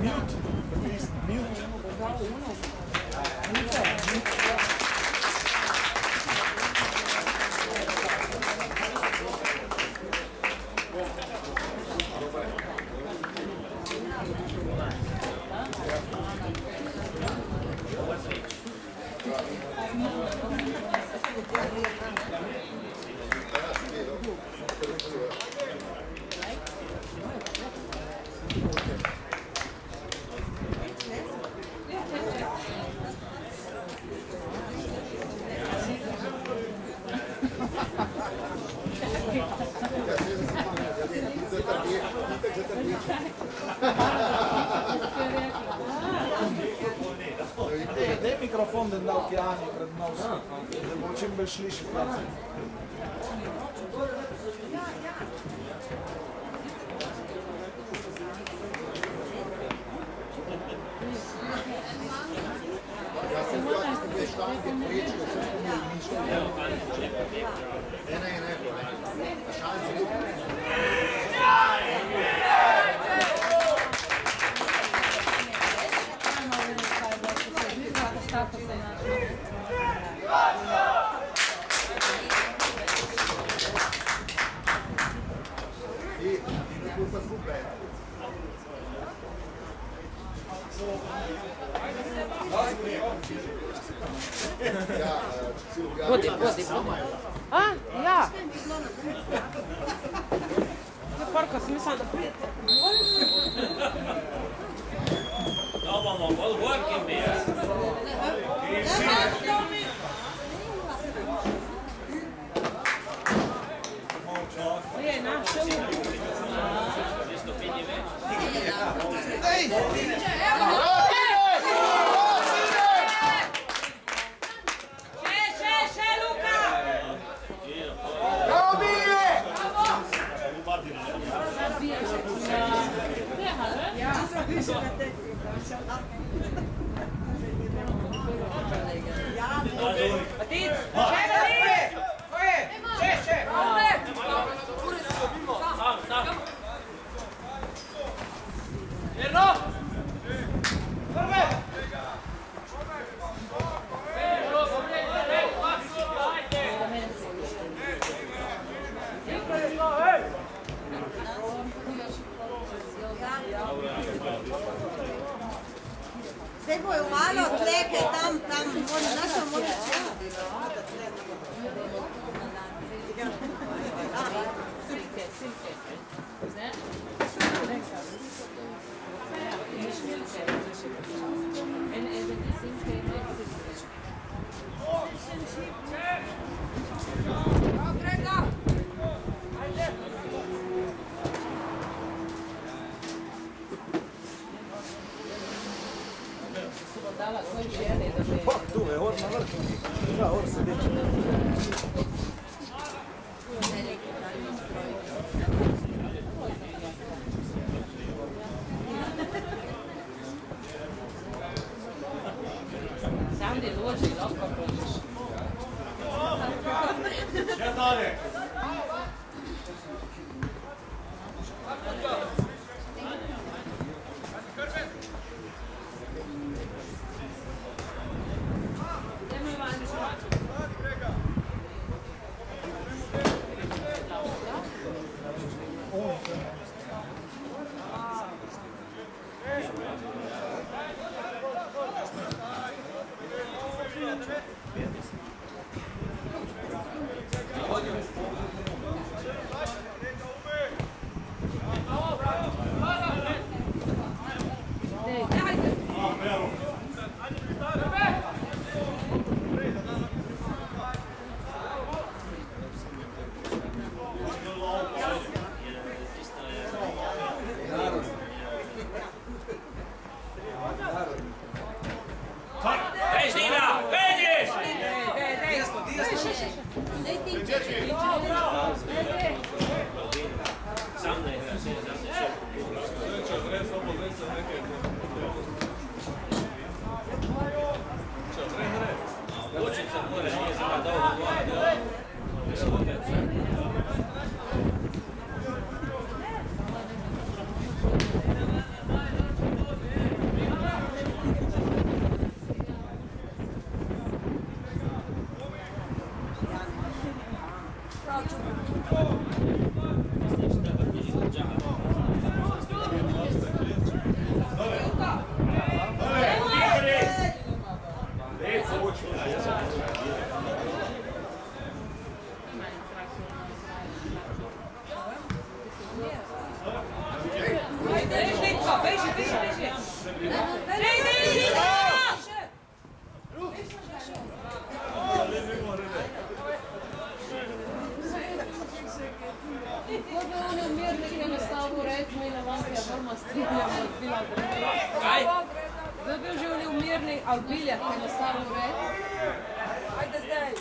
Mute. Mute. Daj mikrofon da da okeani pred nosom, da bo čim bolj sliši prav. Ja sam gledao što je štanke priječio, sve smo mi mišljali. Ne, a šanse ljubi. I grupa zgube. Vodi. A, ja. Porko, sam mislila da prijete. Dobamo, all working there. Je, naše Zdaj bojo malo tleke tam, našo moče Bok, tu je, or na vrhu. Da, or se deče. Sam ti dođi, lahko prođeš. Še dalje? Kdo bi želeli umirni albiljak enostavno u red? Ajde zdaj!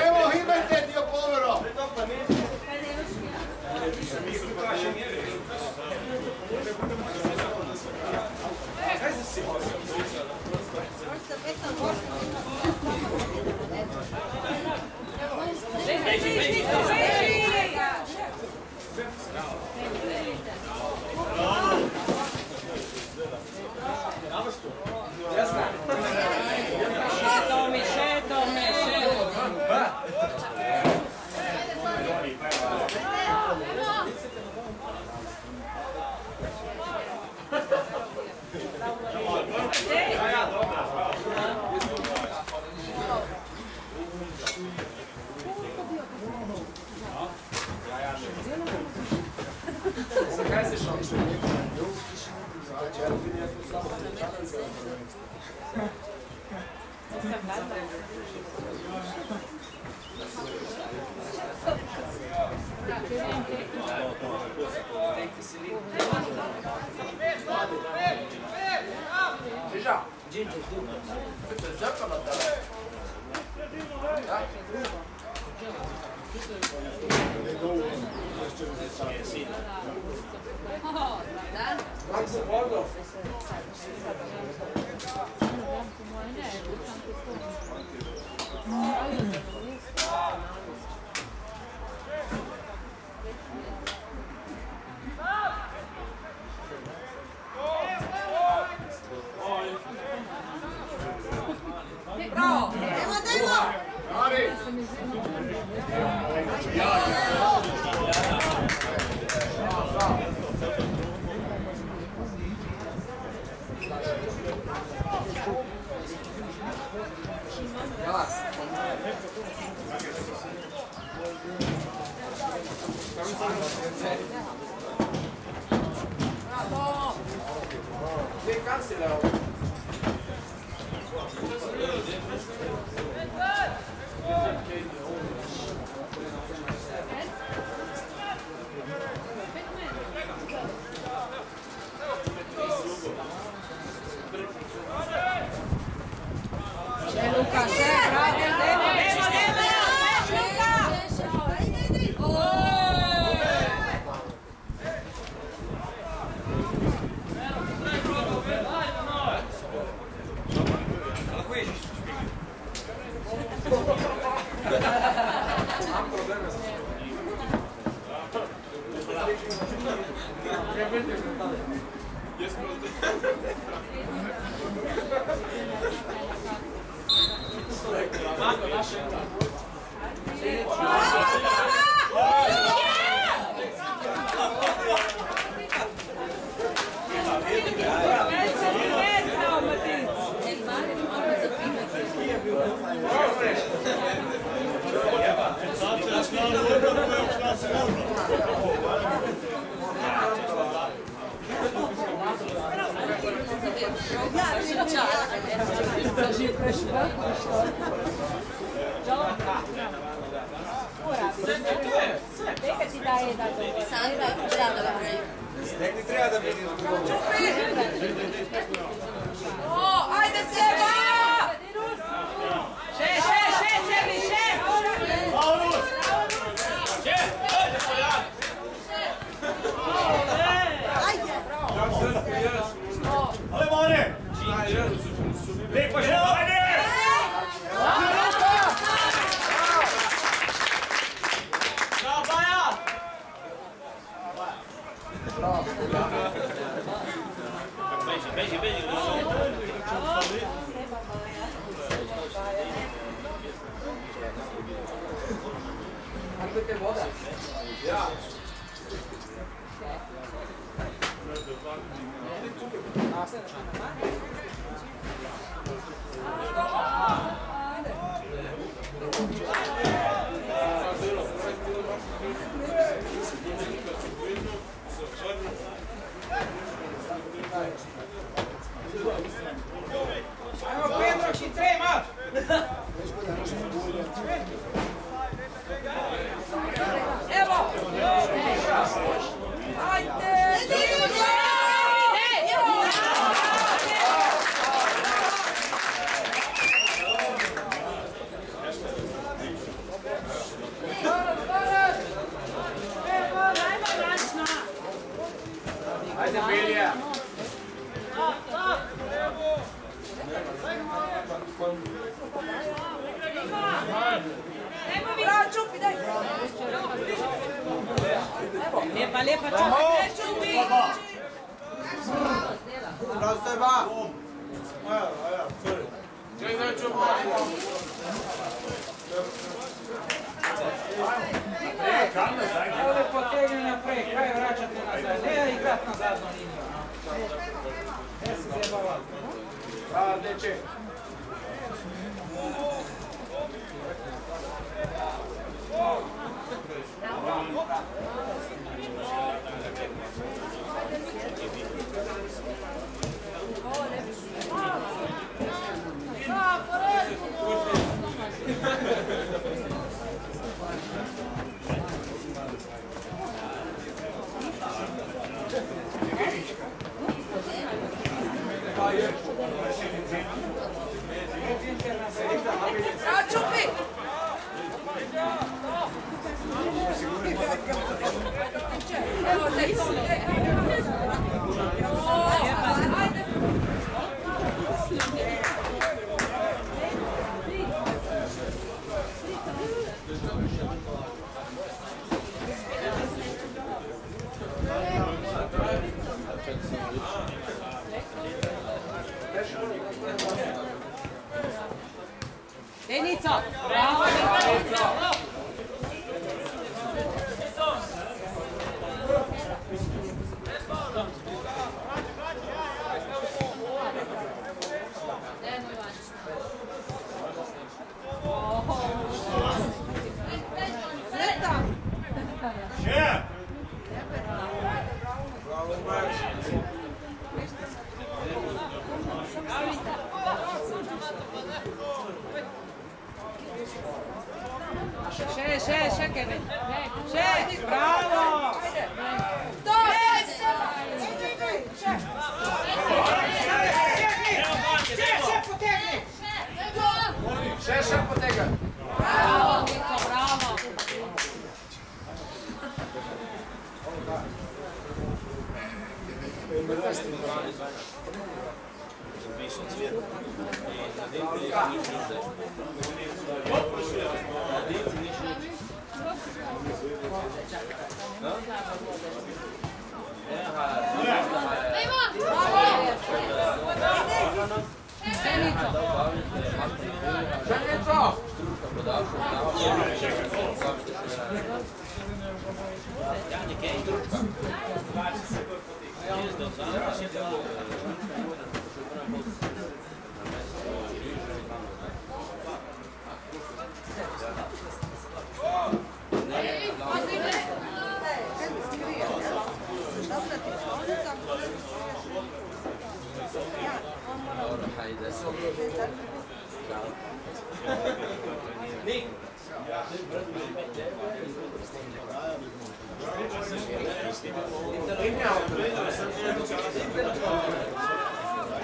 Evo Himete ti je povero! Beži. Ajmo Pedro, ci trema! Evo! Ajde! Ajde Bilja! Bravo, Čupi, daj! Lepa, Čupi! Bravo Seba! Ovdje potegni naprej, kaj vraćate nazad? Ne igrat na zadnju liniju. Ne se zjebava. Bravo, deče. Bravo, Čupi! Evo, daj to, ajde! Denica! Bravo, Denica! Še, Kevin. Še, bravo! Še potegaj! Bravo, Niko, bravo!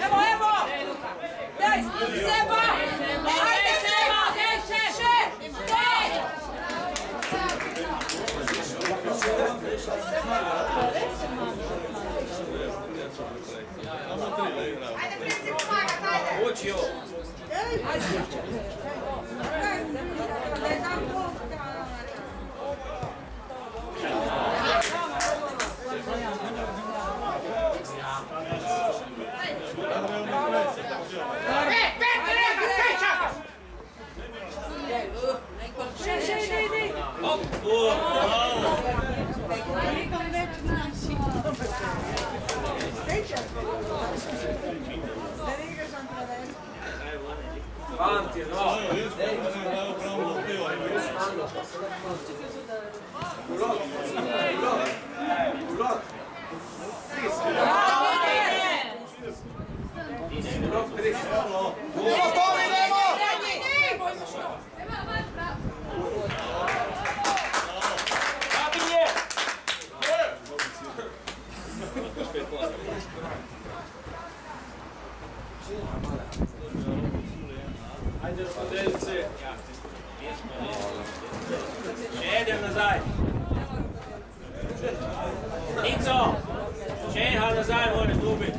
Evo! Daj, Seba! Ajde, Seba! Še! Daj! Ajde, presti pomagat, ajde! Uči ovo! Ajde! Situacije, no. Ajde, podeljice. Še idem nazaj. Nico! Še idem nazaj, moraš dubiti.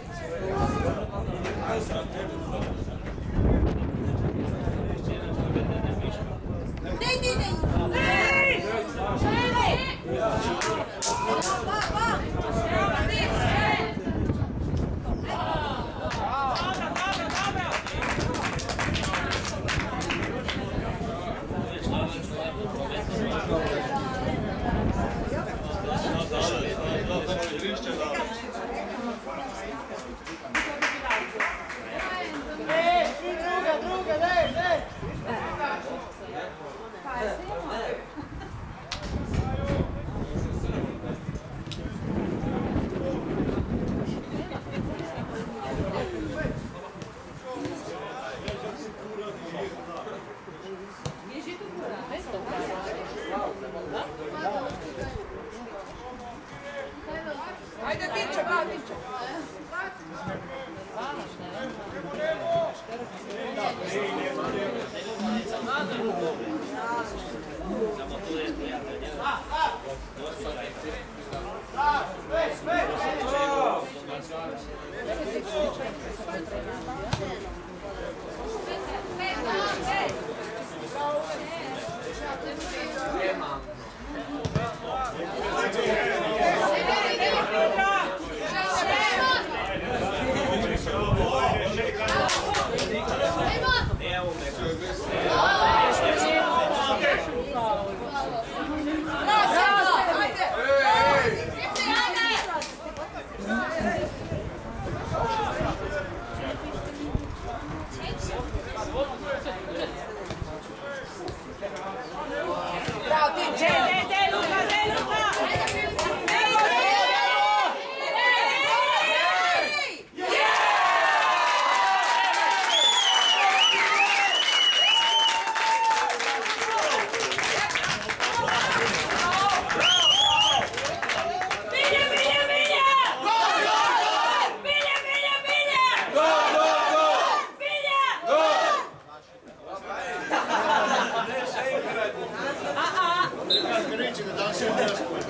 Ajde, tiče, ba, tiče.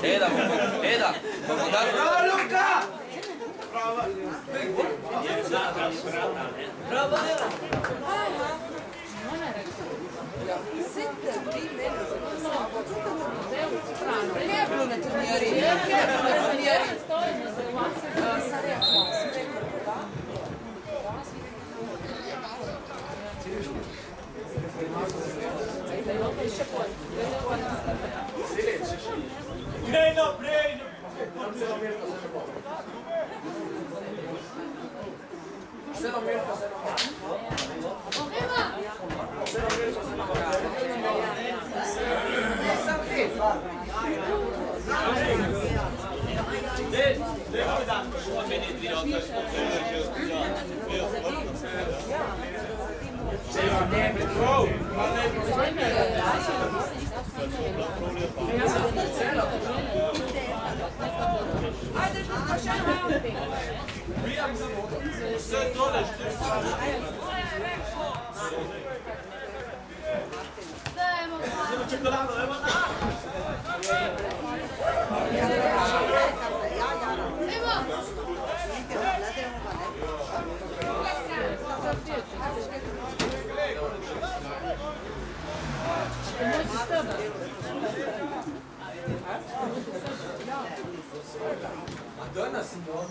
Eda, bomo dali... Bravo, Luka! Bravo, Eda! Ne je bilo na turniri. Prej naprej! Madonna, signor.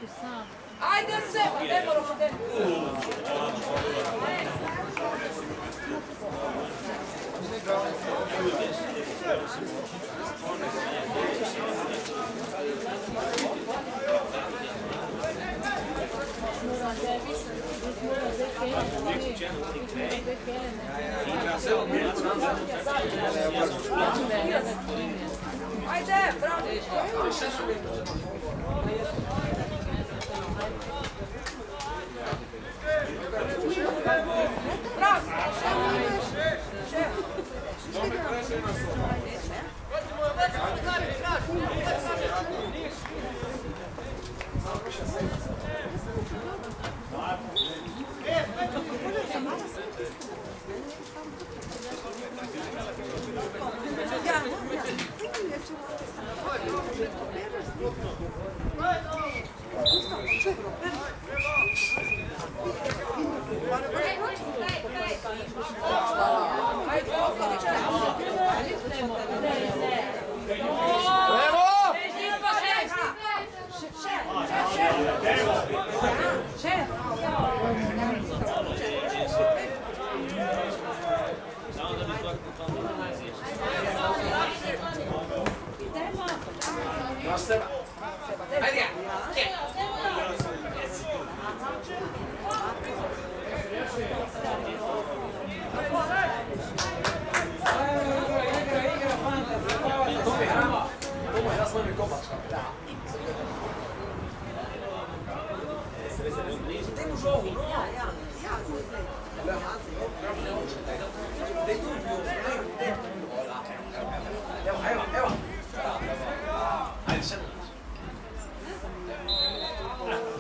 Ajde se, ne moramo te. Ajde, bravo.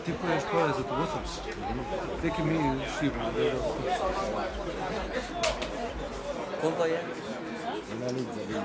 Ti pojedeš pojave za to sam. Neki mi šibimo. Koliko je? Na lik za vino.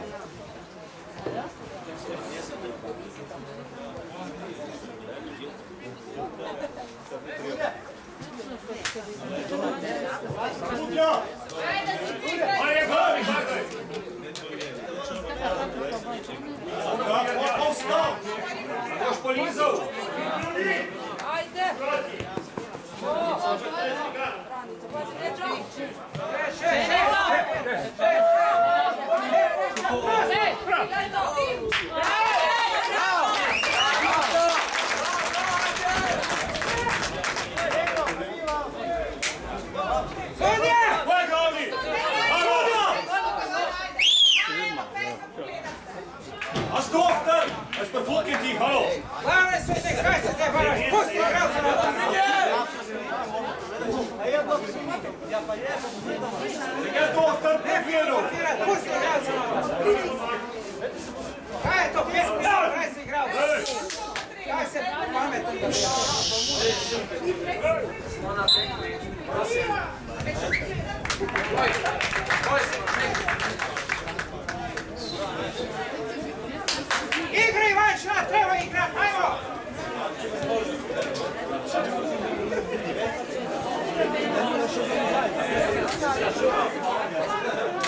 Играй, Ваншина, treba igrat, ajmo!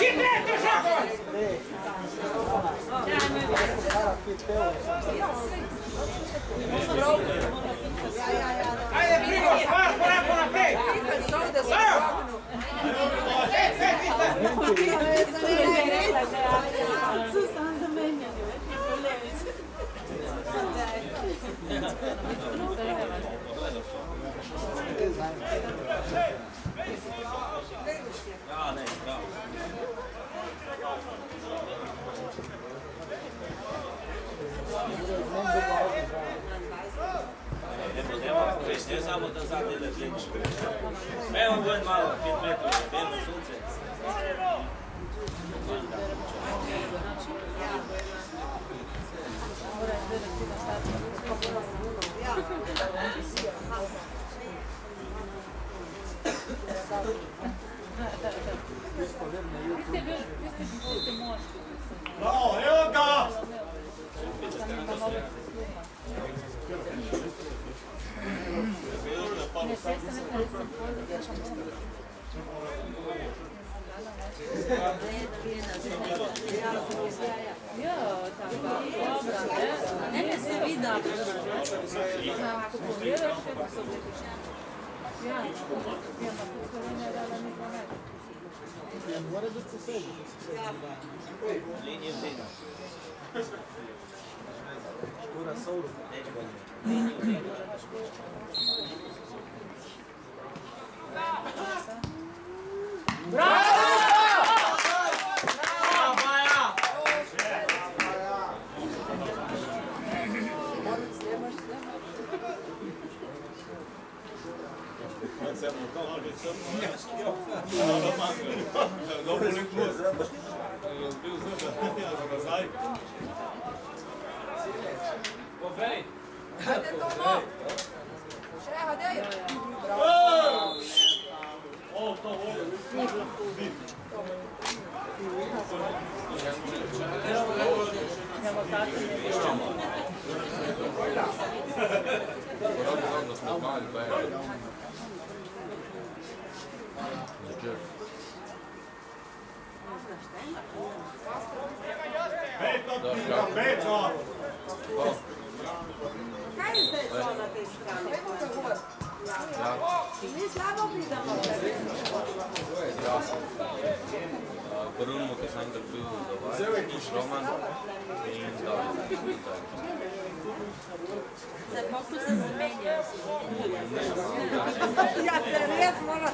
Idete, Žakovac! Ajde, Prigoš, par koraku naprijed! Ne samo da zadele klinič. Evo gledaj malo, 5 metrov, bedno sunce. Bravo, evo ga! Ne se vidi. What is it to say? Liniju zida. Škura sodu. Liniju zida. Ajde Tomo! Šreha, gdje je? Petra! Kaj je zdaj to na tej strani? Mi slabo pridemo. Prvemu, ki sem dobil zavajati, Roman in David. Zdaj pa ko se zamenja. Ja, se res mora.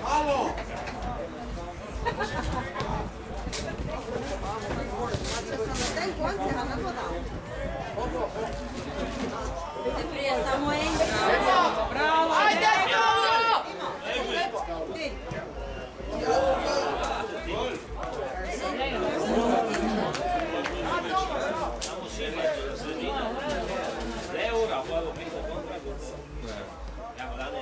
Alo! Ten konci, a ne podal. Te prije samo en. Bravo! Ajde! Ti. Eura, puedo pintar contra. Ya, dale,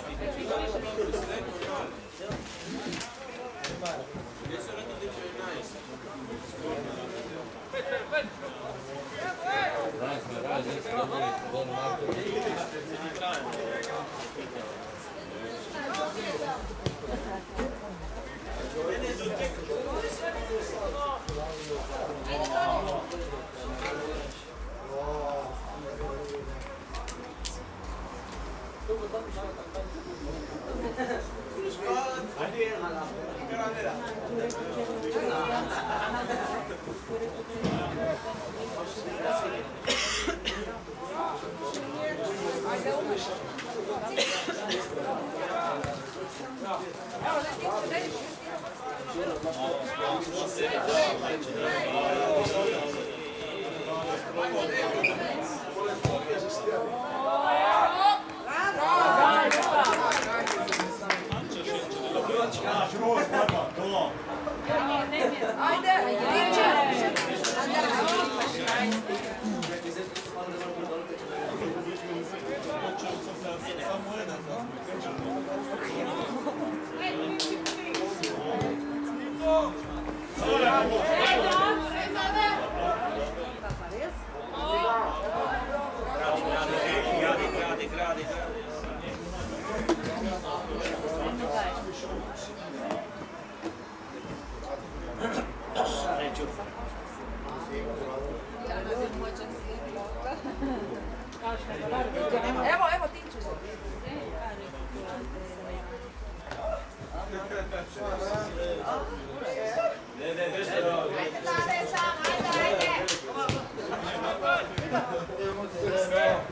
Evo ti ću.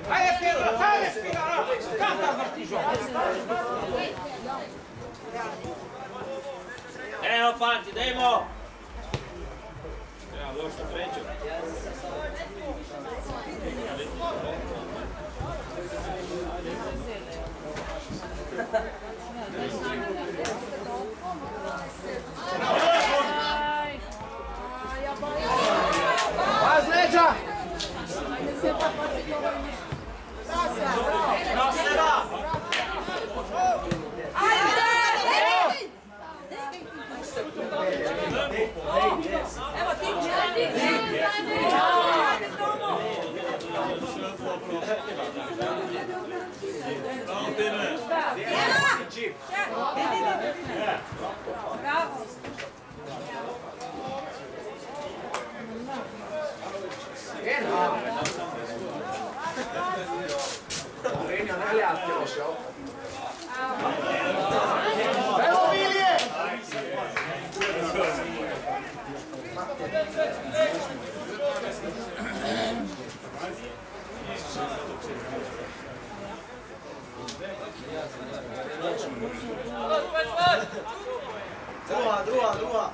Ajde Pedro, ajde Spinara! Kada vrtiš ovo? Evo, fanti, dajmo! Treba došli treću. Paz leđa! Bravo! Renja, ne le altre, šel. Evo Vilije! Druga.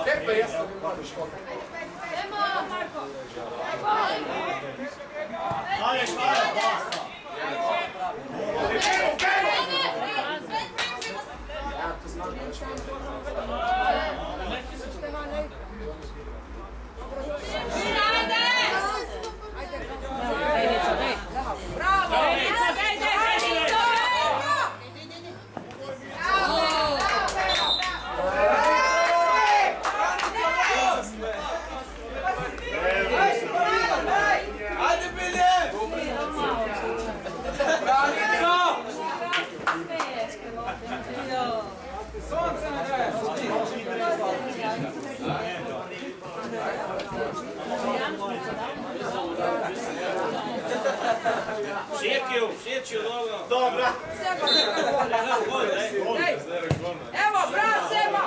Tepe, ja sam imao što. Ajde, basta. Ja to znam da ću. Sonce ne daje, Šepću, dobro. Dobra. Evo, bravo, Seba!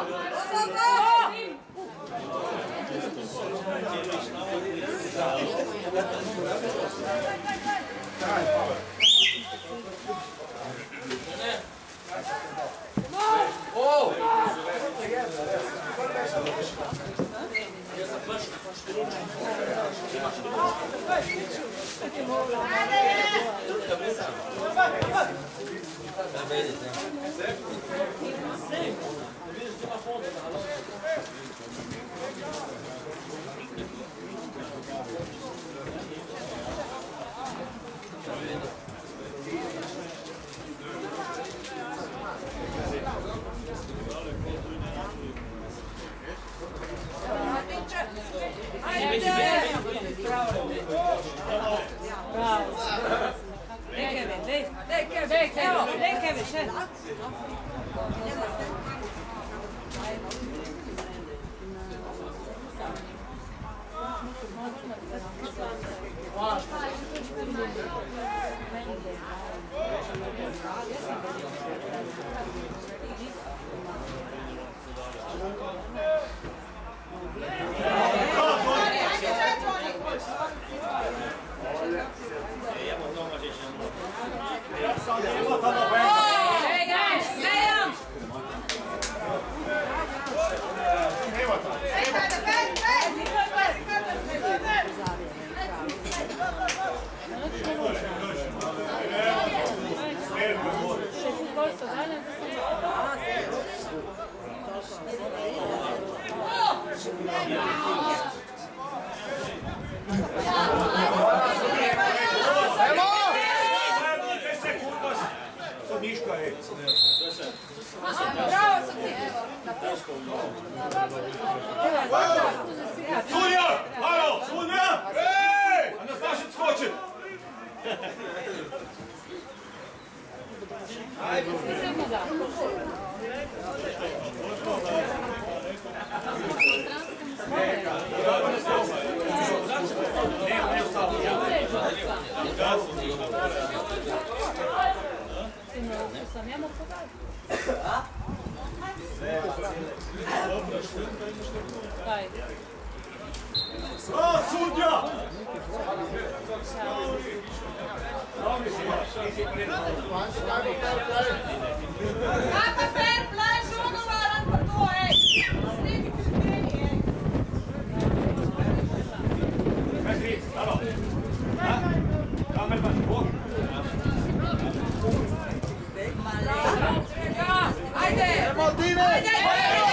Sunja! Halo, Sunja! Ej! A nas našet skočit! O, Sunja! Papa fair play, joga lá para tu, ei! Snidi pripremi, ei! Petri, halo! Kamer pa špok! Ajde! Ajde! Bravo!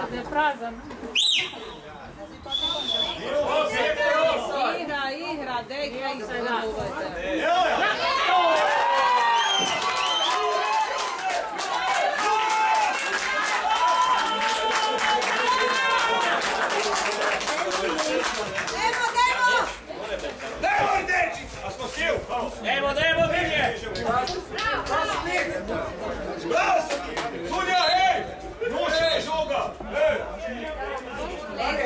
Da je prazan. Igra, dejka i sve duvajte. Dajmo, Bilje! Bravo! Sudija, ej! Nošaj žoga! Ej! Dajte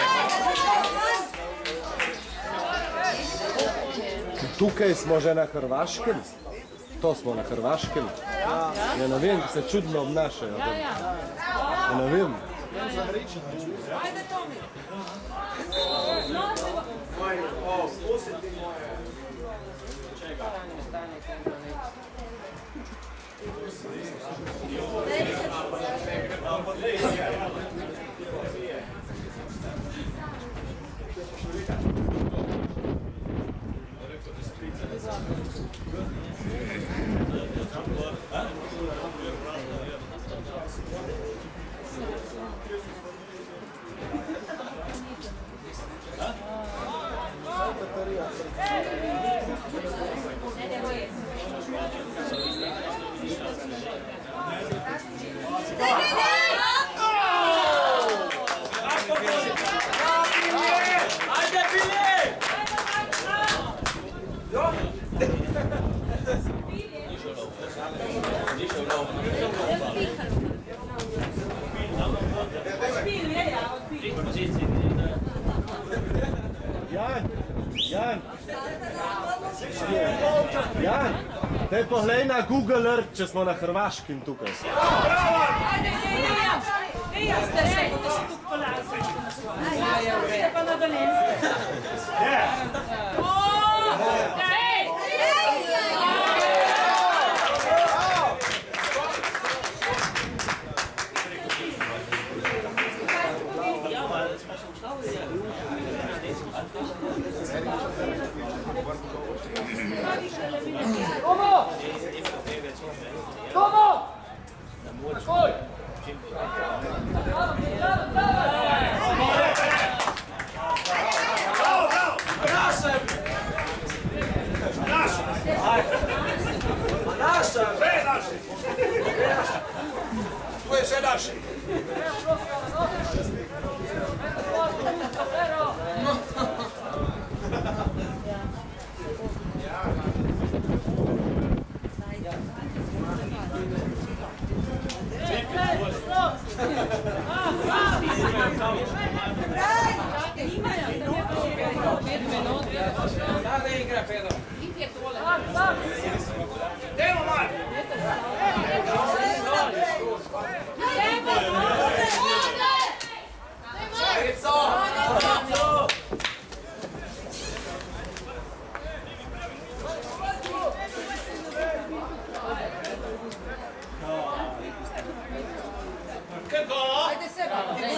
da se puši, ajde! Tukaj smo že na Hrvaškem. To smo na Hrvaškem. Ja ne vem, se čudno obnašajo. Ja ne vem. Ajde, Tomi. Jan, daj poglej na Google Earth, če smo na Hrvaškem tukaj. Ajde, Jan, ste rekli, da še tu polazili. Ste pa na Dolenske. Ajde seba, da je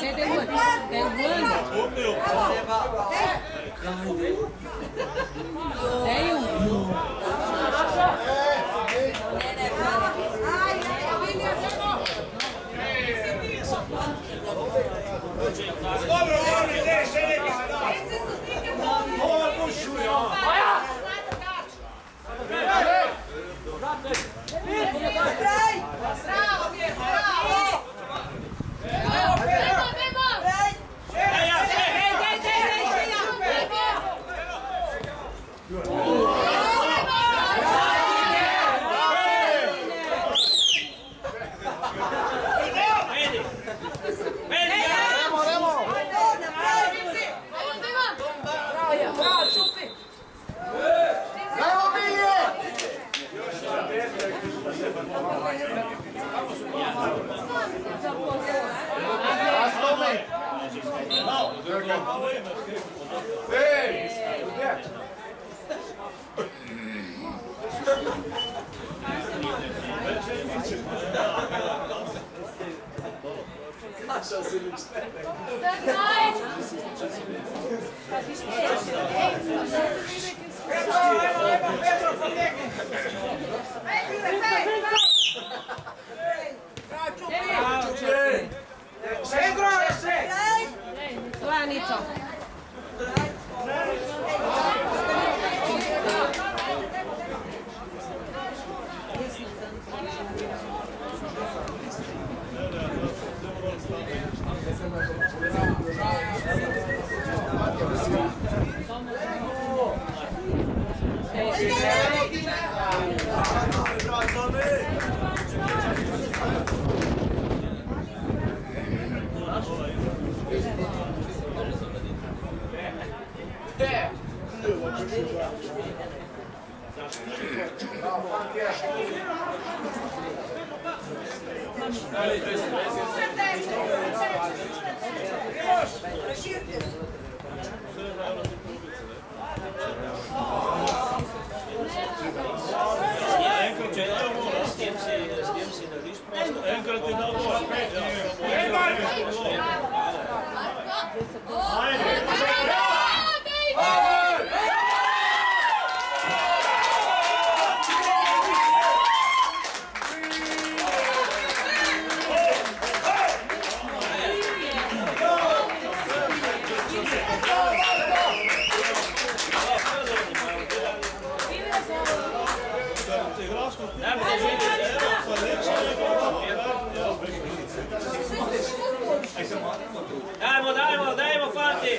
Dajmo, fanti!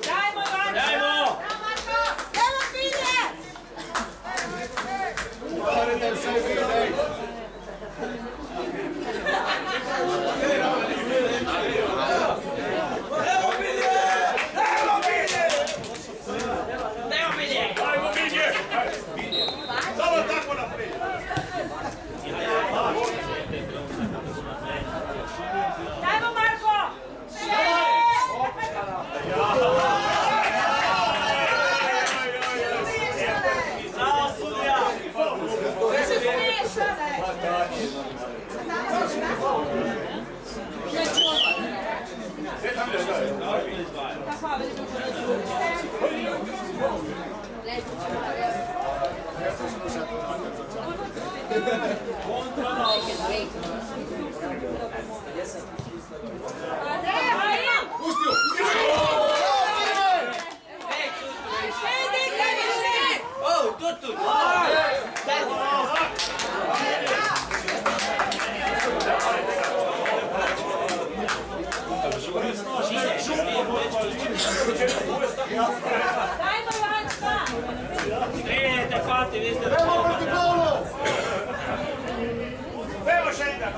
Dajmo, Marko! Dajmo! Evo Bilje! Samo tako naprijed! Dajmo, Marko! Bravo, sudija! Oh, tutto! Dajmo, Ivančka! Strijete, fatti, vi ste Evo proti golu! Evo Šenga!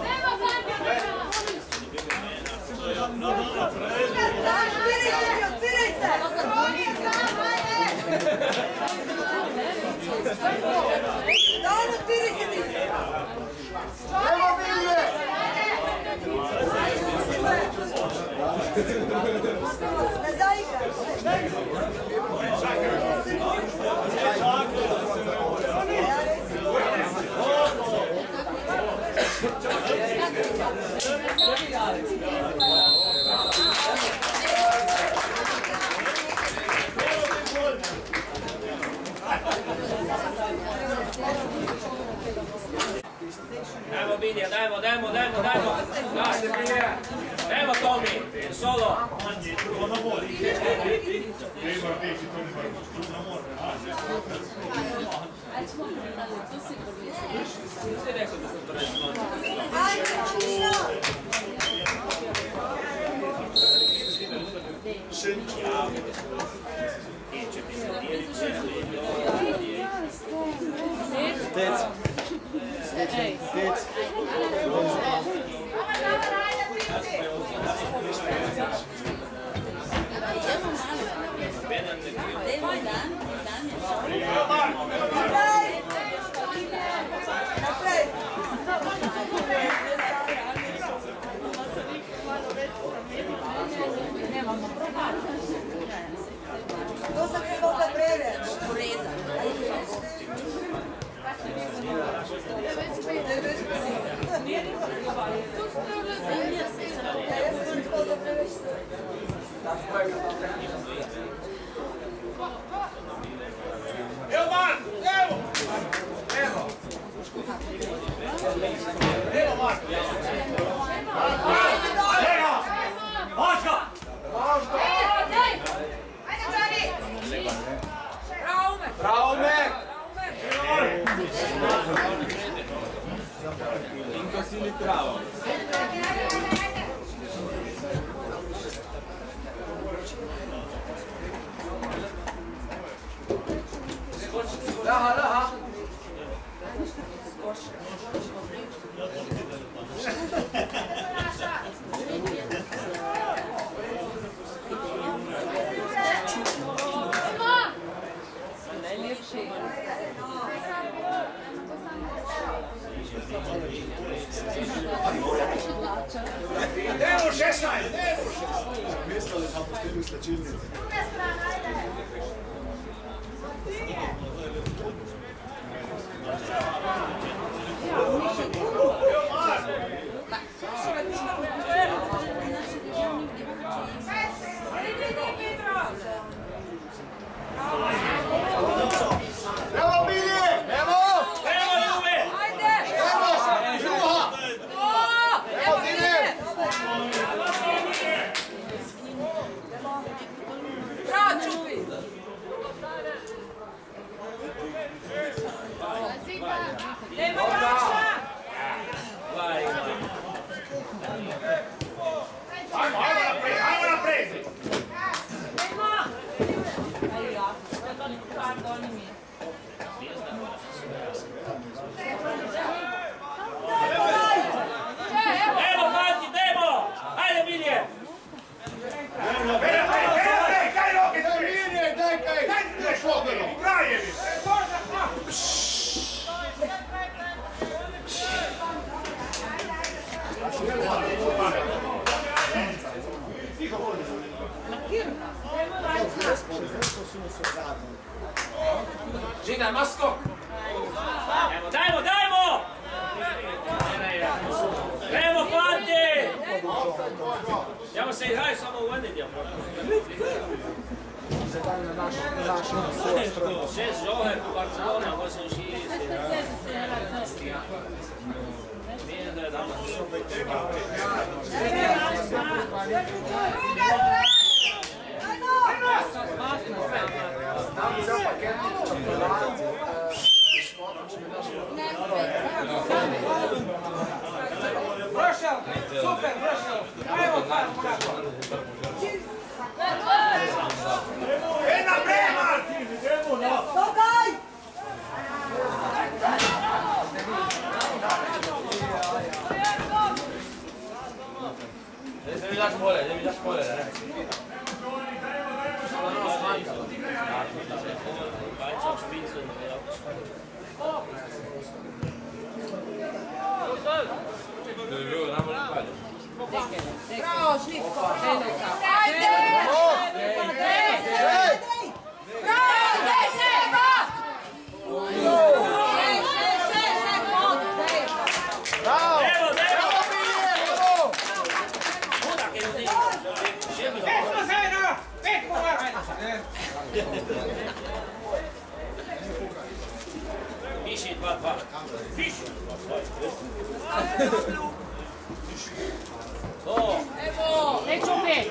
Otviraj se! Daj, otviraj se ti! Evo Bilje! Ne zaigraš! Dajmo, Bilja, dajmo! Dajmo, Tomi! Solo! manje, prvo na more. Nema reći, to ne mora. Na more. Ti rekao da sam to rekao. To sam je mogla preveći. Evo Mark, evo! Evo! Evo Mark! Evo! Vaška! Raume! Inko si li pravo? Laha! Evo 16! Mjestali smo posteli u slačilnici. Evo Bilje! Evo! Evo Ljubi! Evo! Juha! Evo Dine! Bravo, Čupi! Nema jača! Ajmo naprijed! Nema! Evo, Fanti, demo! Ajde, Milje! Daj roke, daj Bilje, daj kaj! Daj šlogano, krajevi! Žiga, masko! Dajmo! Evo, Fanti! Evo se igraju samo u nedjelju. Se daju na našu stranu. 6 žohe u Barcelona, ovo se uširi. Nije da je danas. Znam cijel paket čokolade. Prošao! Super, prošao! Ajmo, kako! Naprijed, Martin! Idemo na... Dodaj! Ne mi daš pole, ne? Bravo, Živko! Ajde! Bravo, Deseva! Evo, Pesmo zajedno! Pet pola! Piši 2-2. Piši! Evo! Neću opet!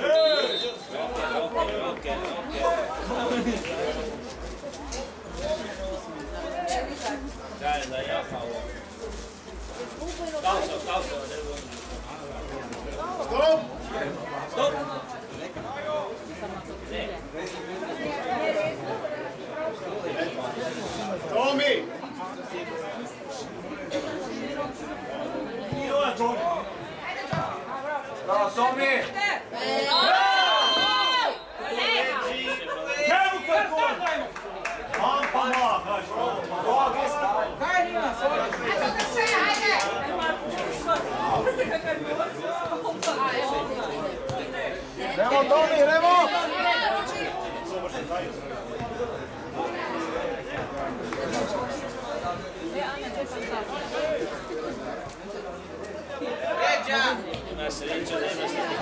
Tomi, idemo!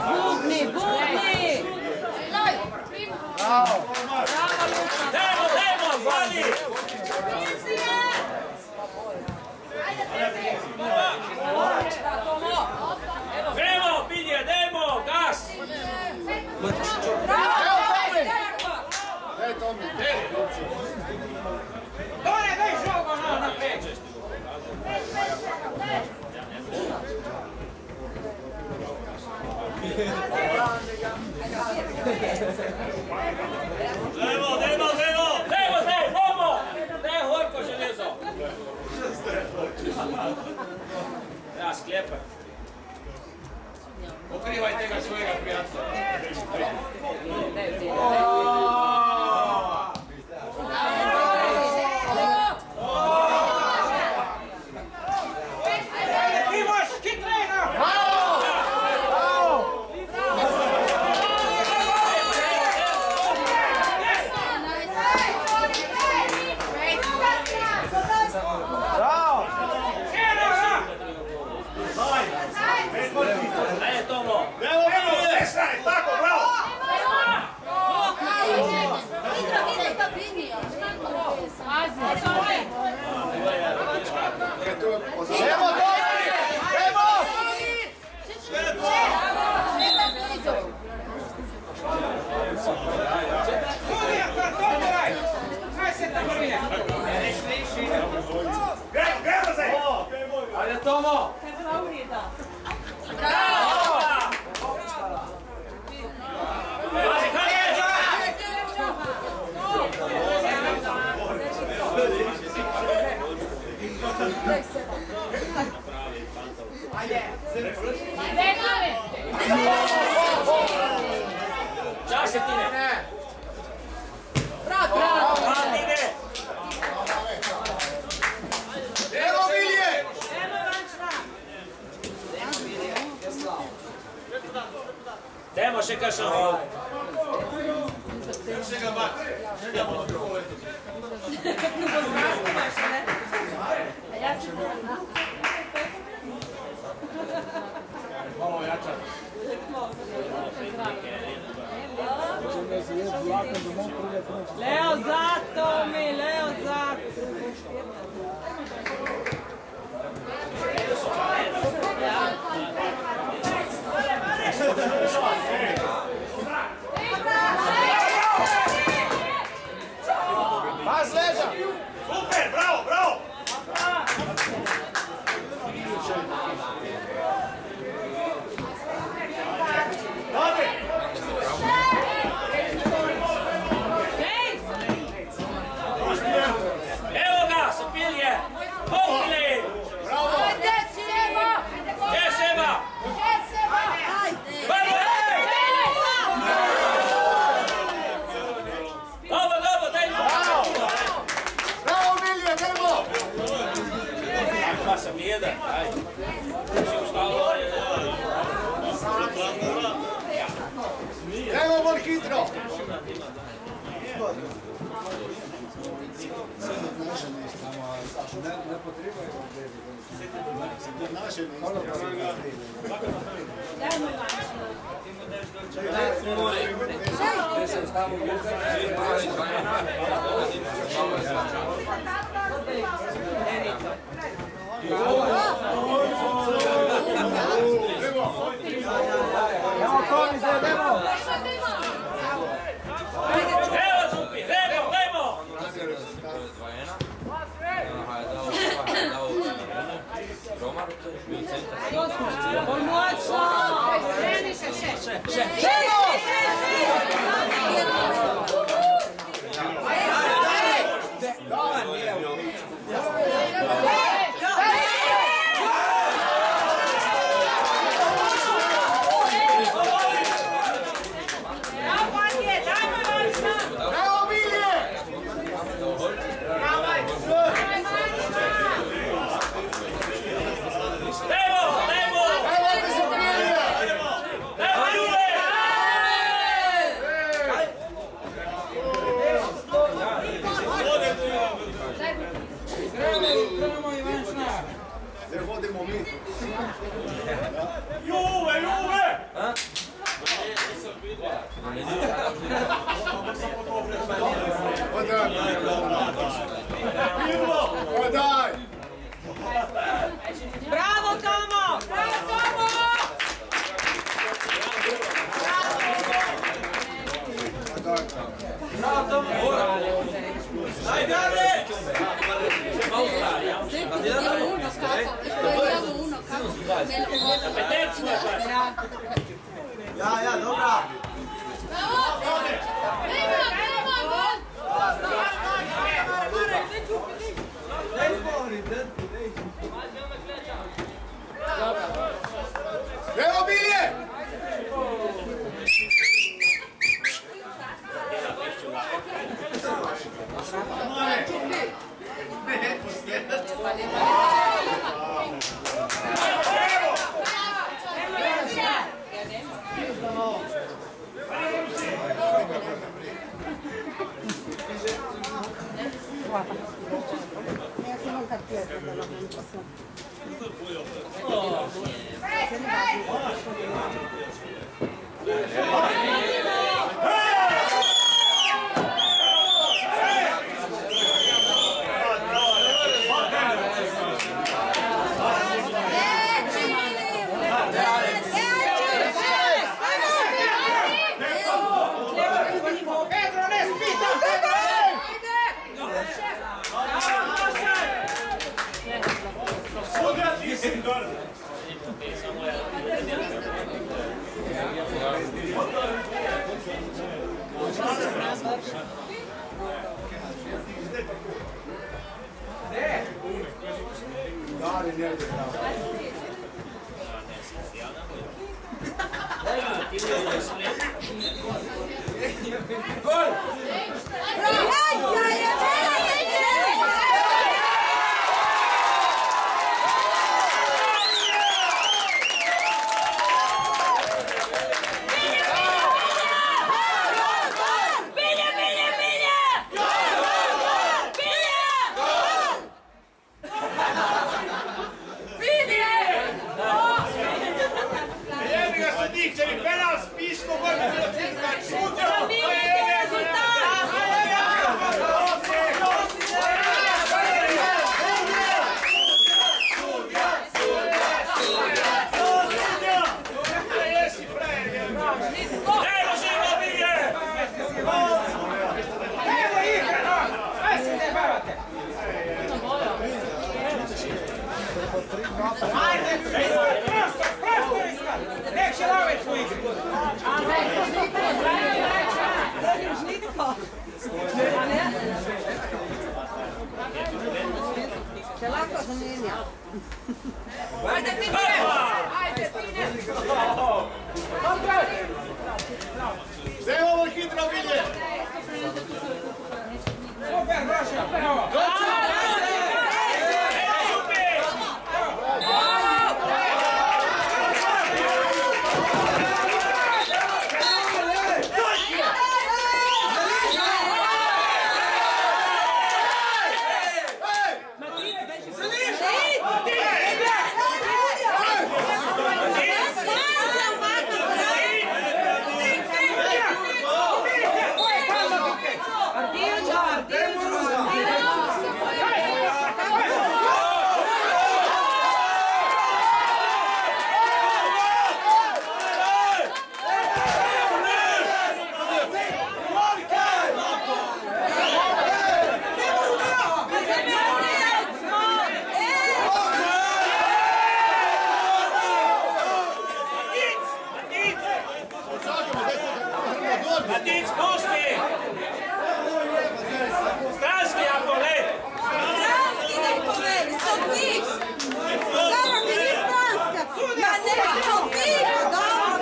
Bubni, bubni! Bravo! Dajmo, vali! Gremo, Bilje, dajmo, gas! Daj Tomi! Dole, daj žogo naprijed! Dajmo! Daj horko železo! Ja, sklepaj. Pokrivajte ga svojega prijatelja. Ivoš, hitrej ga! Ajde, Tomo! Tako, bravo! Idemo, Tomi! Idemo! Sudija, kartoniraj! Kaj se tamo vije? Gremo za Ajde, Tomo! Čas se ti ne! Bravo! Evo Bilje! Dajmo še kakšen gol. Leo zato mi, Leo zato. Pas leža! Super, bravo, bravo! Evo ga, Sopilje! Pokli! Ajde, Seba! Gdje Seba? Dobro, daj mu! Bravo Bilje, idemo! Pa sam jedan, ajde. Si ustalo. Idemo bolj hitro! Ne potrebujemo Evo Zupi, dajmo! Pomoćno! Podaj! Bravo, Tomo! Bravo, Tomo! Bravo, Tomo! Dai, Gale! Ja, dobra! Evo Bilje! Evo hitro Bilje! Super, Roša, bravo! Matic, pusti! Stranski ako led! Stranski nek povedi, sodnik! Dobro, ti ni stranska! Ma ne, sodnik! Dobro,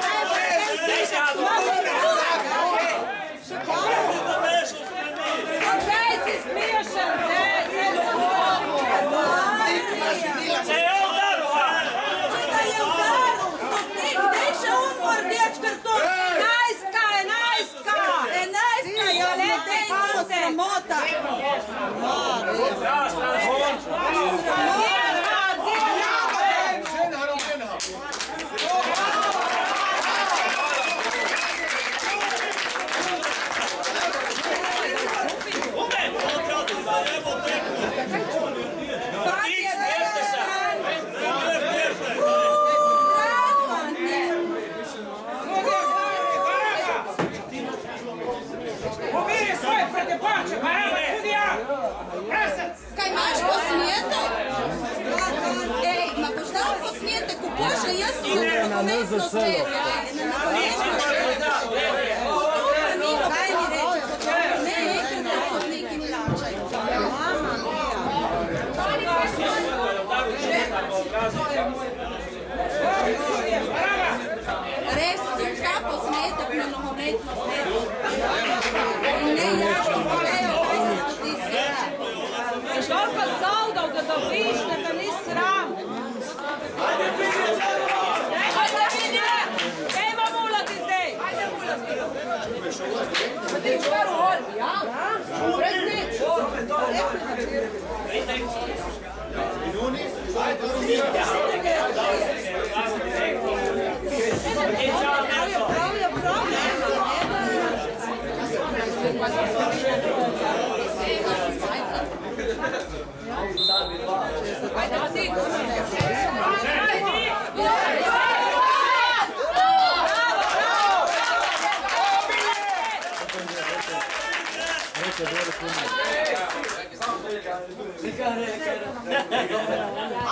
Okej, si smiješan, Se je udaru, a? da je udaru! Sodnik, neće umor, dječkar, to je najska, Jolete i to sramota! Bože, ja sam za nogometno sve. Resti, kako smetak na nogometno sve. Ne, ja ću evo, ti se. Žolka Sauda u gledalište, da ni sram. Ajde vidje! Nema mulati zdej! Ajde mulati! Pa ti čvaru holbi, ja? Presnić!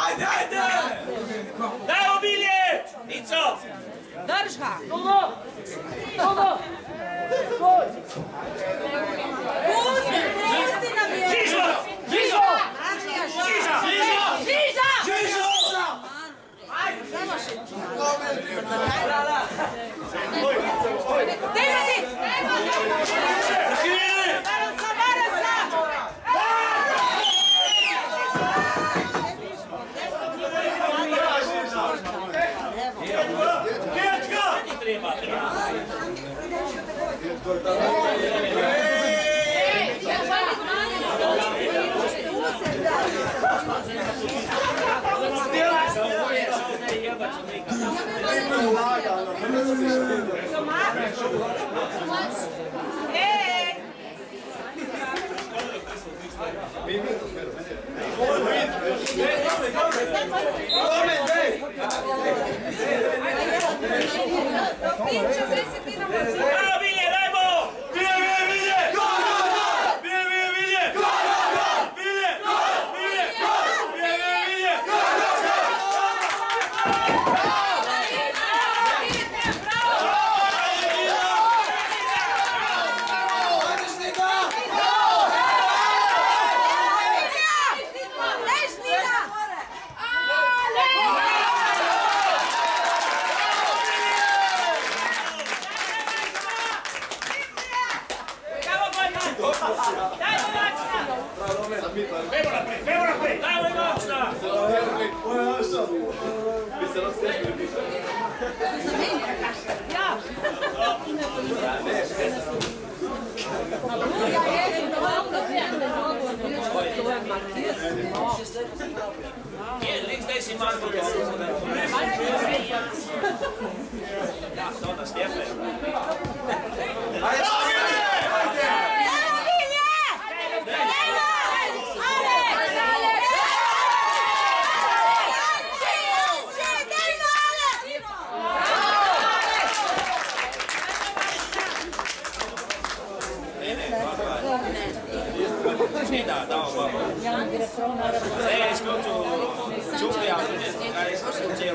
Ajde, ajde! Daj obilje! Nico! Drž ga! Pusti nam je! Žižo! Žižo! Links deze man voor de ja, zo naar Stefan.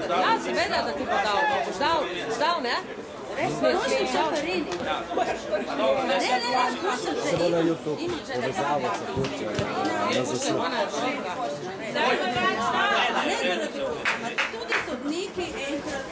Ja, seveda, da ti bo dal. Ždal, ne? Roški šafarini. Se bo na YouTube povezavo sa kuće. Tudi sodniki enkrat.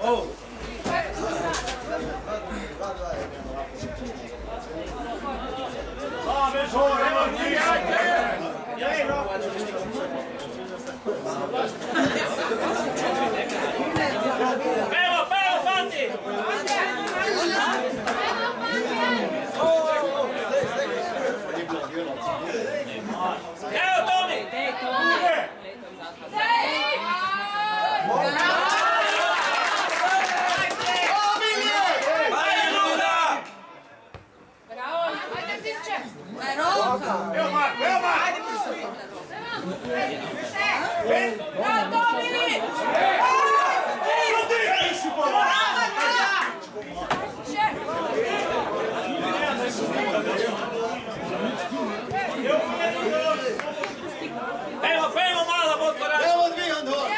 Oh! Evo, Fati! Pejmo malo, Botko radi. Evo dvihan dole.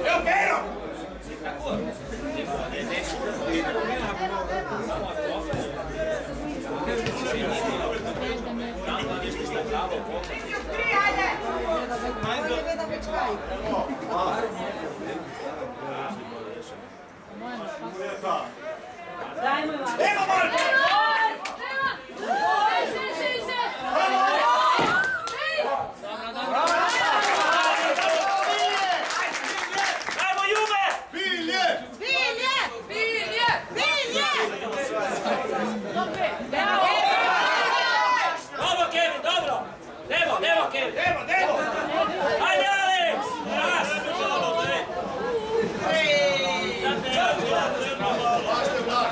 Evo Pero! Evo Marko! Ajmo Juve! Bilje! Dobro Kevin, dobro! Devo Kevin! Devo! Ajde Alex! Raz! Bašte blag!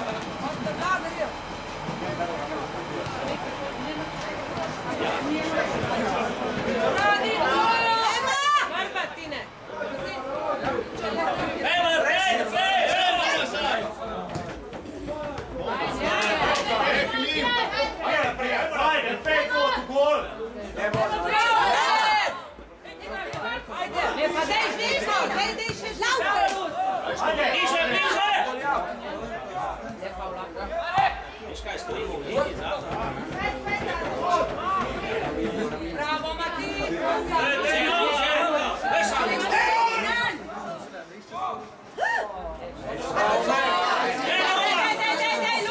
Ajde, 5 gol u gol! Pa daj živo, daj še žlavko! Bliže! Viš kaj, stojimo u ligi, zato. Bravo, Mati! Daj,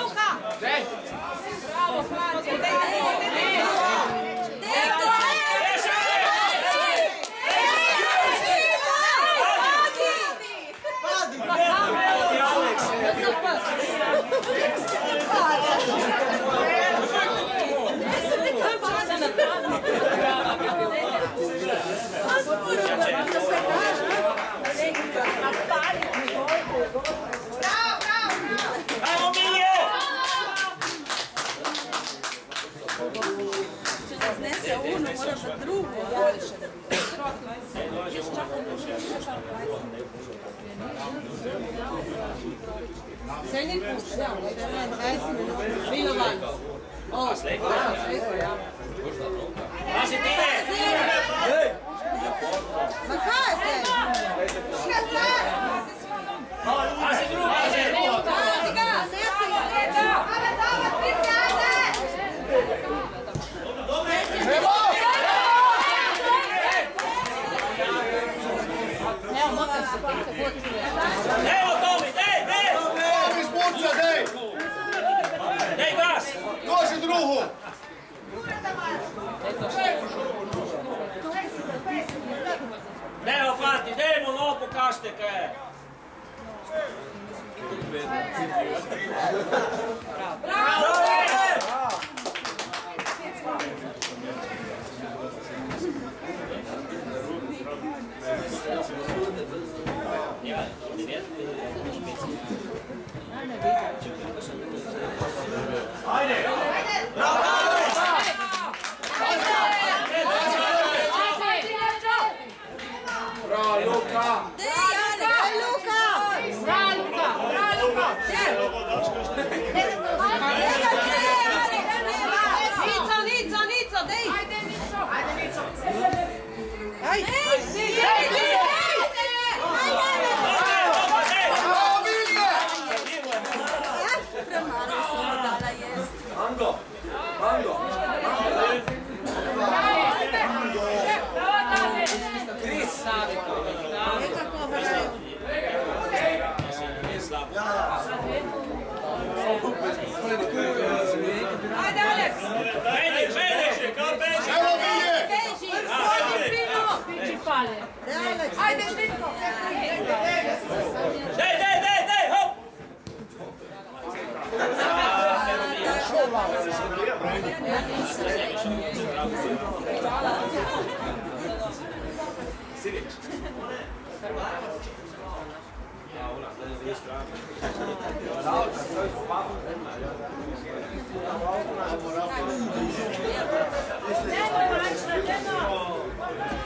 Luka! Bravo, Mati! Ajmo Milje! Znese uno, mora za drugo. Srednji kuć, da. Bilo van. O, sliko, ja. Pazi Tine! Ma kaj se? Pazi drugi! Pazi ga, nesi ga. Evo, motam se, kako god. Evo Tomi, dej! Tomi zbuca, dej! Dej gas! Dođi drugu! Evo Fati, dej mu lopu kašte kaj je! Bravo! Ajde! Bravo, Luka! Daj, Luka! Nico, dej! Bravo, Bilje! Premalo su mu dala jest. Mango! Ajde, Alex! Evo Bilje! Ajde, Žitko! Dej, hop! Šola!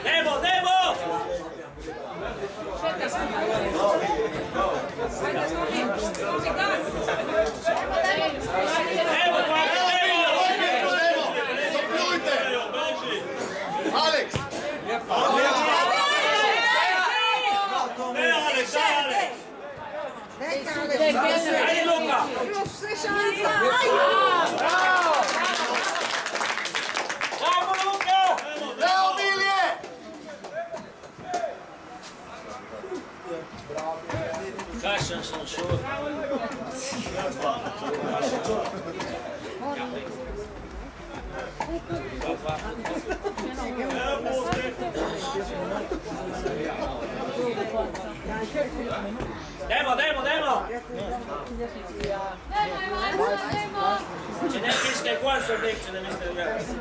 Nemo, Nemo! Alex! Ajde, Luka! Bravo, Luka! Evo Milije! Kašan sam šur. Demo, Demo, Demo! Če ne piške, kvar so bek, če ne mislite igrati.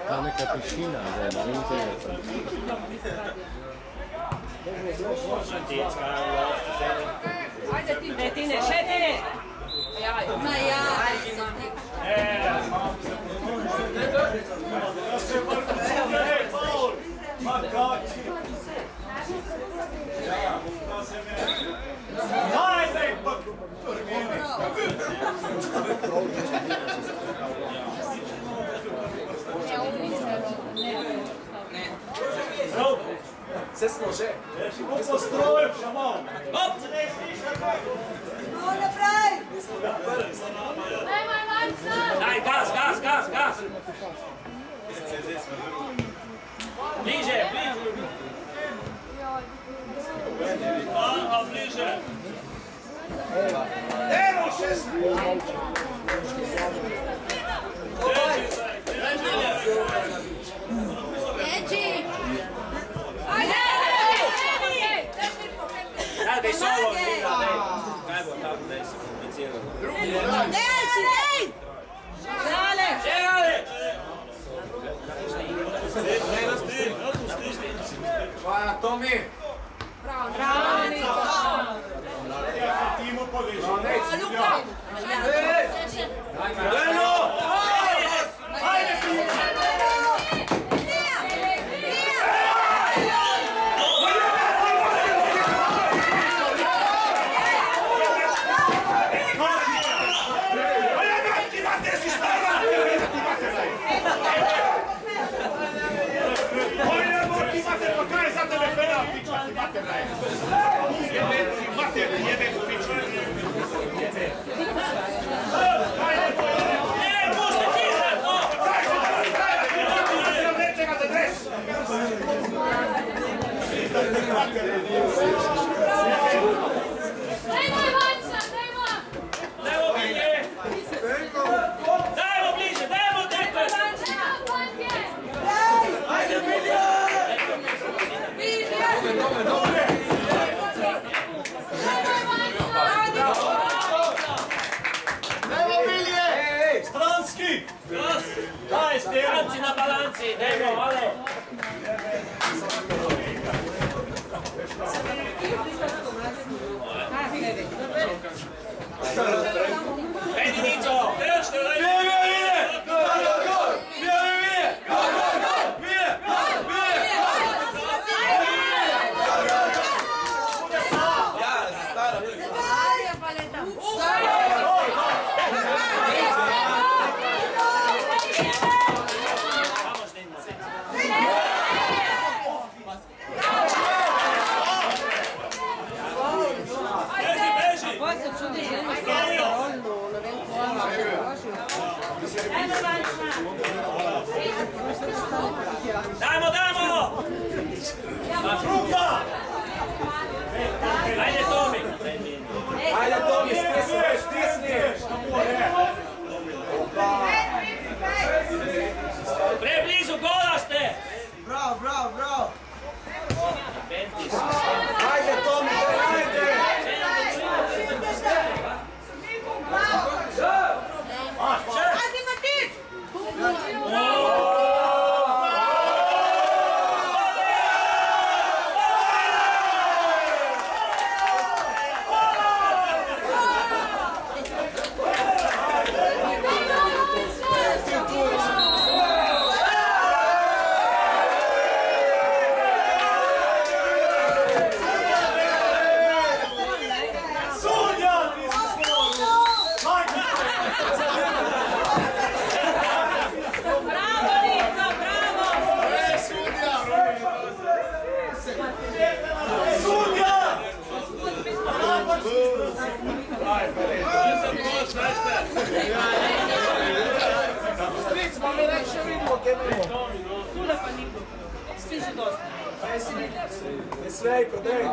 Ta neka tišina, da je na internetu. Ne, Tine, še Tine! Ma ja, Se slože. Daj, gas, gas, gas, gas! Bliže, bliže! A bliže! Evo 6! Reći! Daj solo, kaj bo tako, daj se komplicirano. Reći! Dale! Čekaj! Hvala, Tomi. Timo podiže. Breno! Ajde, Timo! Daj, Speranci na balanci, dajmo, ale! Ej, Dinico! Stric, ma mi neće vidimo gdje imamo. Tule pa niko. Stiže dosta. Svejko, dej.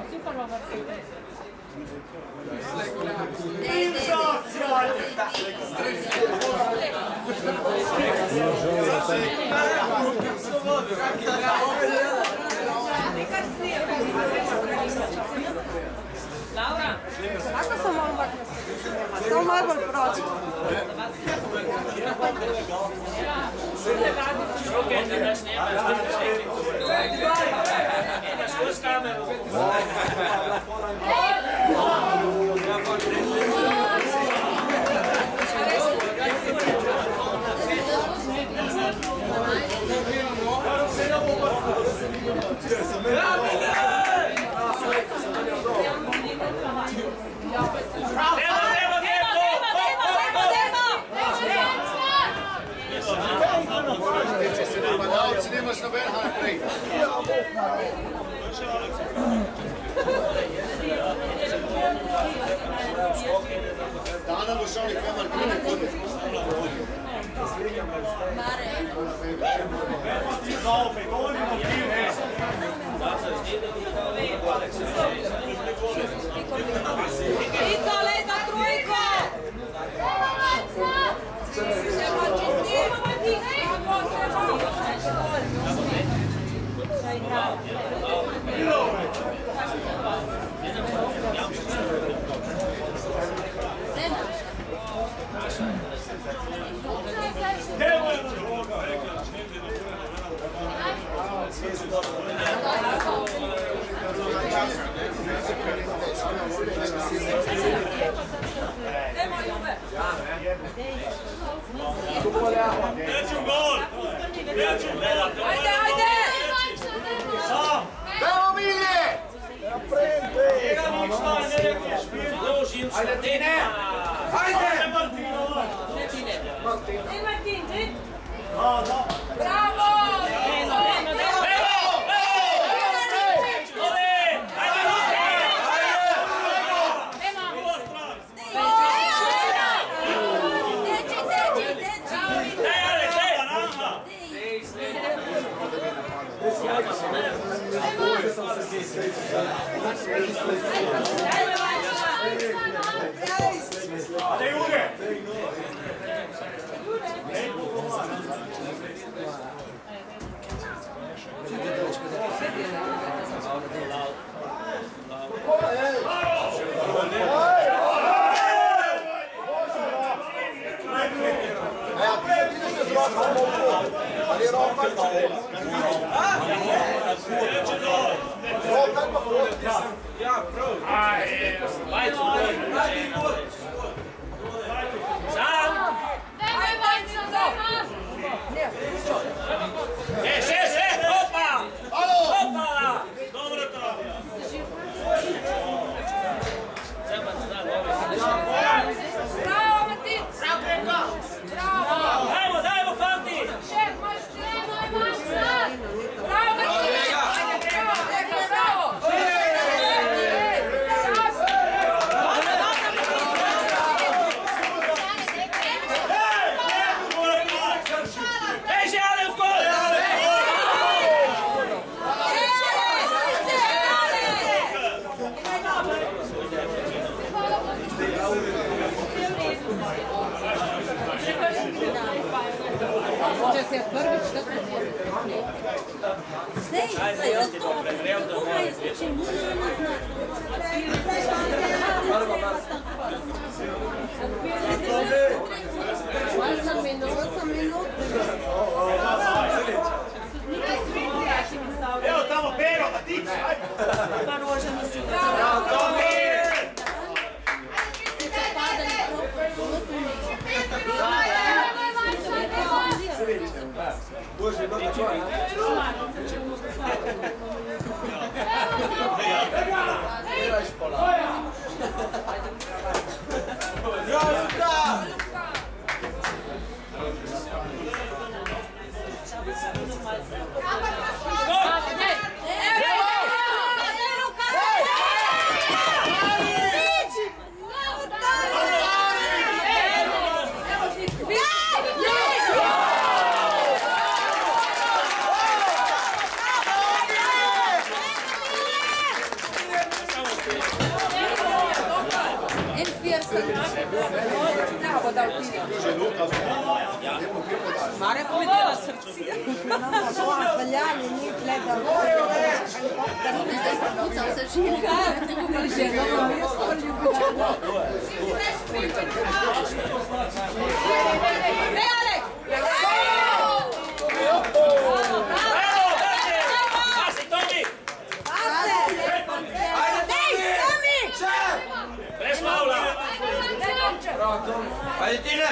Laura? Kako sam malo ovako? Samo najbolj proći. Ruke ne daš nemaš, ideš uz kameru. Nemaš na Berha na kraju. Dana boš onih kamar grine kod. Ica, leta trojko! Ajde, ajde! Evo Milje! Ajde Tine! Ajde! Martin, ti? Bravo! Ajde Jure! Ali je Roman Ja, prvo. Bajcu gol. Sam! Opa! Opa! Dobro to! Treba se da Bravo, Matic! Bravo! Dajmo, fanti! Šef, možeš ti? Bravo, Matic! Bravo! Če se prvič tako Ajde, još ti to pregreo da moraš više. Evo tamo Pero, a ti! Bože, dobro čuva. Biraš pola. Luka! Mare come della srcija. Valjanje, njih gledam. Pucam se žilja. Ne, Alek! Pasi, Tomi! Bez faula! Ajde Tine!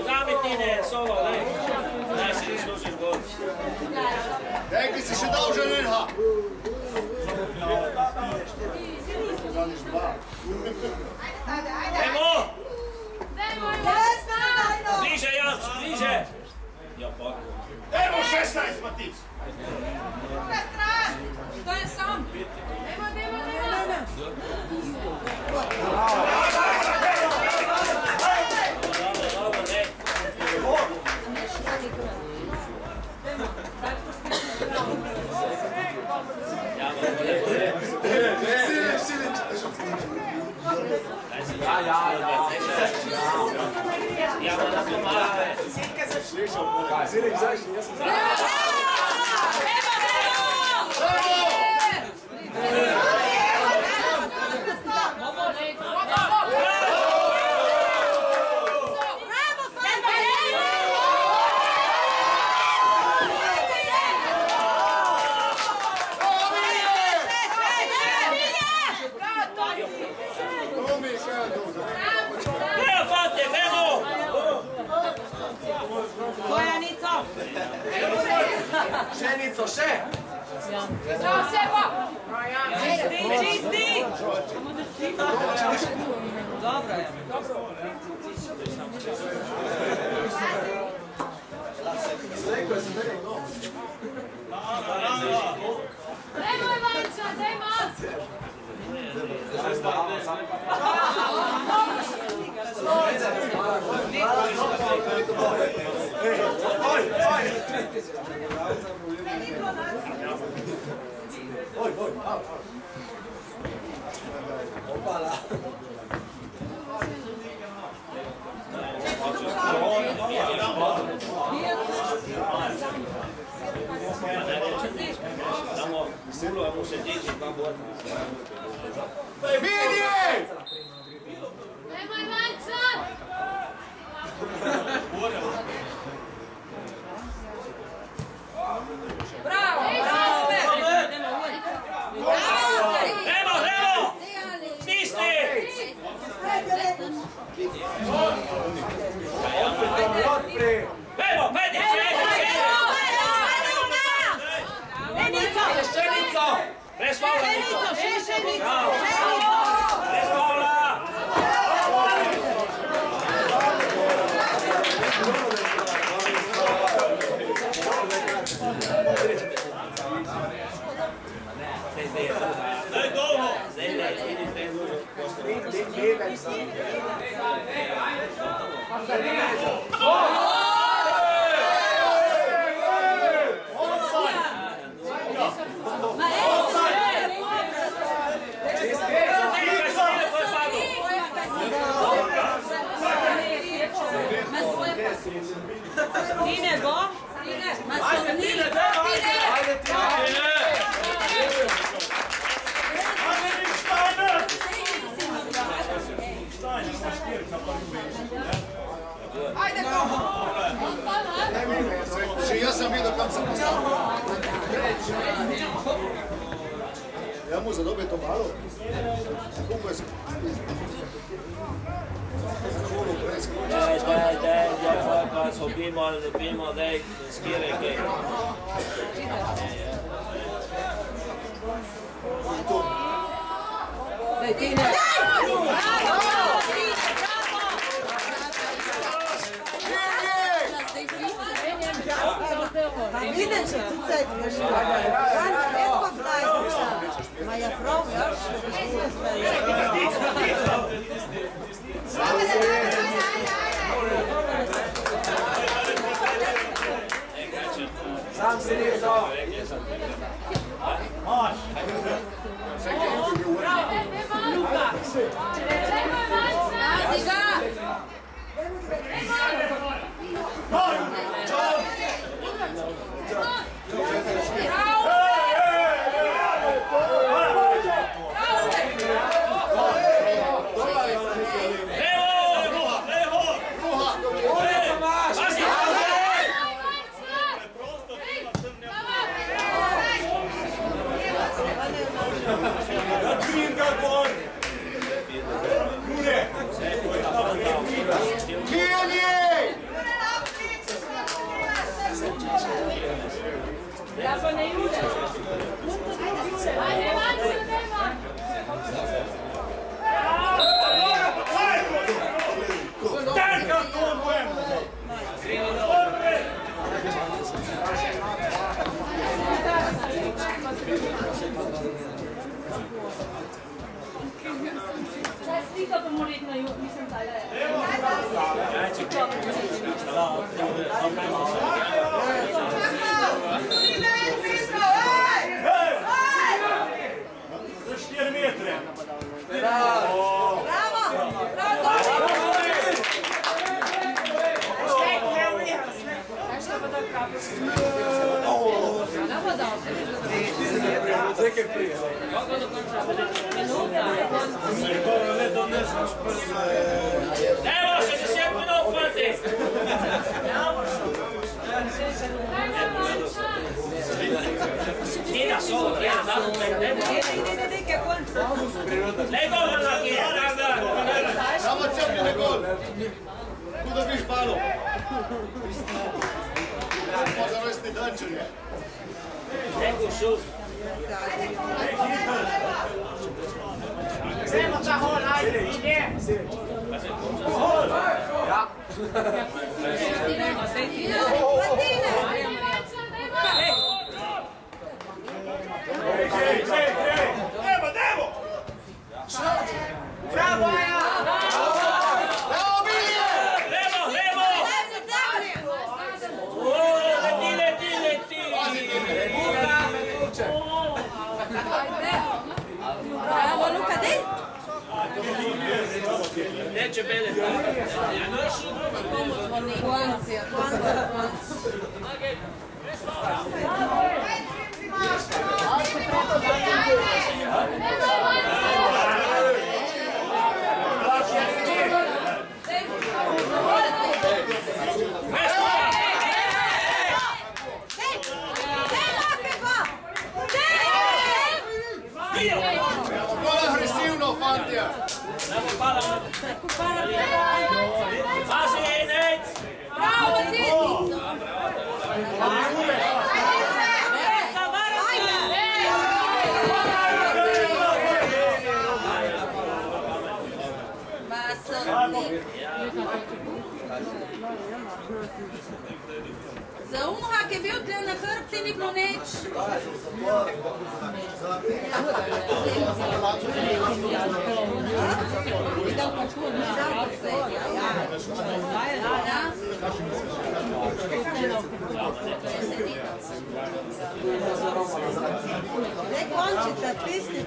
Zami Tine, solo, daj. Daj si služiš gol. Rekli si še dal že Lenha. Ajmo! Bliže, Janč, bliže! Ja, pa. Evo 16, Matic! To je sam. Ja mam na pomagę. Šenico, še! Zdravo seba! Čisti! Dobro je. Nemoj Vanča, nema! Samo Mulo mu se dići pa borno. Vidi! Nemoj Vanča! Bravo! Evo! Stisni! Evo, vedi! Šenico! Bez faula! Bez faula! Daj dolgo! Tine, go! Ajde Tine, deva! Ajde Tine! Ajde, go! Ja sam vidio kam sam postavio. Ja mu zadobio to malo. Koliko je Daj, pa sobimo, daj, skire kaj. Daj, Tine! Vidjet će tu ceglješ. Rano netko daj duša. Ma ja probaš. Sam si nico! Bravo! Nazi ga! Ja pa ne jude. Ajde, Vanci, nema. Slika pa mora iti na jug, mislim, da je. Za 4 metre. Bravo! Evo, 60 minut fati! Tira solo, tira, dalo Lei gol na Samo crvene gol. Kuda biš balo? Možda rojstni dančan je. Neko šut. Gremo Čahol, ajde, ide! Bravo, Aja! Bravo, Milije! Levo! Leti! Bravo, Luka, dej! Neće bele. Guancija, guancija. Gola agresivno, fantija! Pazi, Nec! Bravo, ti! Za umhak je bil tle na hrbti, ni bilo nič. Ne končite, pisni,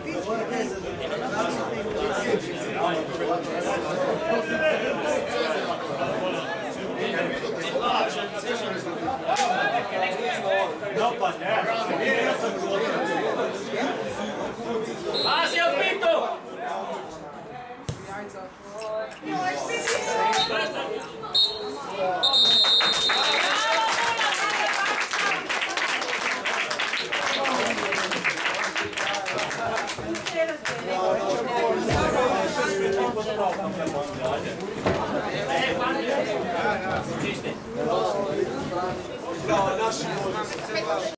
Pazi, Alpito! Bravo, naši.